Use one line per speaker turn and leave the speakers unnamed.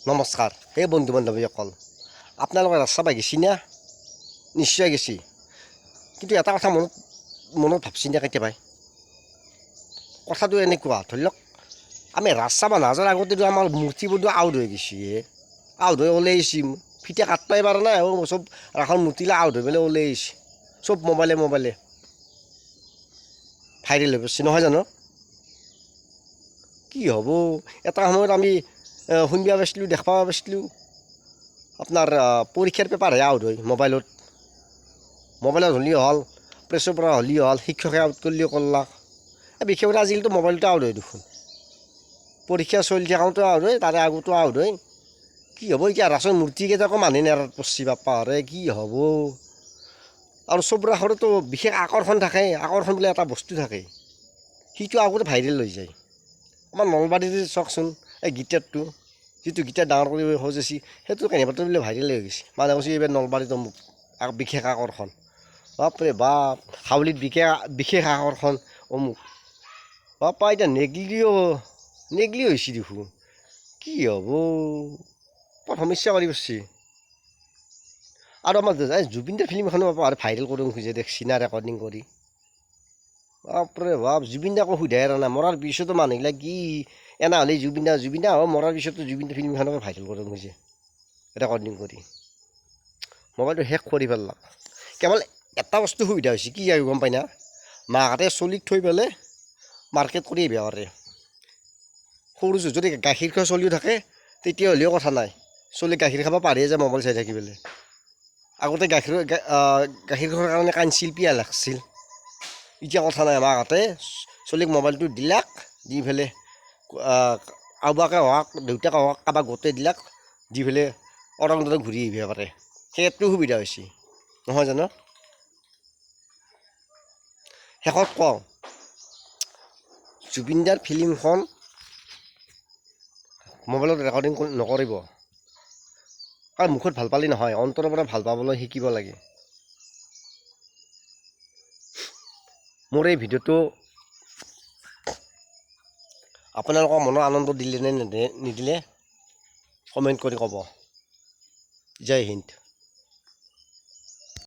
নমস্কাৰ হে বন্ধু বান্ধৱীসকল আপোনালোকে ৰাস্তা পাই গেছি না নিশ্চয় গেছি কিন্তু এটা কথা মনত ভাবছি না কেতিয়াবাই কথাটো এনেকুৱা ধৰি লওক আমি ৰাস্তা বা নাযাৰ আগতেতো আমাৰ মূৰ্তিবোৰতো আউট হৈ গেছি আউট হৈ ওলাই আহিছি ফিটা কাটবাই পাৰা নাই চব ৰাসৰ মূৰ্তিলে আউট হৈ পেলাই ওলাই আহিছি চব মোবাইলে ভাইৰেল হৈ পৰিছে নহয় জানো কি হ'ব এটা সময়ত আমি শুনিবা পাইছিলোঁ দেখবা পাইছিলোঁ আপোনাৰ পৰীক্ষাৰ পেপাৰহে আউট হয় মোবাইলত হ'লেও হ'ল প্ৰেছৰ পৰা হ'লেও হ'ল শিক্ষকে আউট কৰিলেও কৰলাক বিশেষকৈ আজিকালিতো মোবাইলতে আউট হয় দেখোন পৰীক্ষা চলি থাকোঁতে আউট হয় তাৰে আগতো আউট হয় কি হ'ব এতিয়া ৰাসৰ মূৰ্তিকেইটাকো মানুহে নেৰাত পৰছি বাপ্পাৰে কি হ'ব আৰু চব ৰাসৰতো বিশেষ আকৰ্ষণ থাকে আকৰ্ষণ বোলে এটা বস্তু থাকে সিটো আগতে ভাইৰেল হৈ যায় আমাৰ নলবাৰীতে চাওকচোন এই গীটাৰটো যিটো গীটাৰ ডাঙৰ কৰি সজাইছি সেইটো কেনেবাটো বোলে ভাইৰেল হৈ গৈছে মানুহে কৈছে এইবাৰ নলবাৰীত বিশেষ আকৰ্ষণ বাপৰে বাপ হাউলীত বিশেষ আকৰ্ষণ অমুক বাপা এতিয়া নেগলি হৈছে দেখোন কি হ'ব বৰ সমস্যা কৰি পৰছি আৰু আমাৰ জুবিনদাৰ ফিল্ম এখনো ভাইৰেল কৰিব খোজে দেখছি না ৰেকৰ্ডিং কৰি বাপৰে বাপ জুবিনদাকো সুধাই এৰা নাই মৰাৰ পিছতো মানুহবিলাক কি এনা হ'লে জুবিনদা মৰাৰ পিছতো জুবিনদা ফিল্মখনকে ভাইৰেল কৰিব খোজে ৰেকৰ্ডিং কৰি মোবাইলটো শেষ কৰি পেলাক কেৱল এটা বস্তু সুবিধা হৈছে কি আৰু গম পাই না মাকহঁতে চলিক থৈ পেলাই মাৰ্কেট কৰি আহিব পাৰে সৰু যদি গাখীৰ খোৱা চলিও থাকে তেতিয়াহ'লেও কথা নাই চলি গাখীৰ খাব পাৰিয়ে যায় মোবাইল চাই থাকি পেলাই আগতে গাখীৰ খোৱাৰ কাৰণে কান্দিছিল পিয়াহ লাগছিল এতিয়া কথা নাই মাকহঁতে চলিক মোবাইলটো দিলাক দি পেলাই কাৰোবাকে হওক দেউতাকে হওক কাৰোবাক গোটেই দিলাক দি পেলাই অৰং ঘূৰি আহিব পাৰে সেইটো সুবিধা হৈছে নহয় জানো শেষত কওঁ জুবিনদাৰ ফিল্মখন মোবাইলত ৰেকৰ্ডিং নকৰিব কাৰণ মুখত ভাল পালে নহয় অন্তৰৰ পৰা ভাল পাবলৈ শিকিব লাগে মোৰ এই ভিডিঅ'টো আপোনালোকৰ মনৰ আনন্দ দিলে নে নিদিলে কমেণ্ট কৰি ক'ব জয় হিন্দ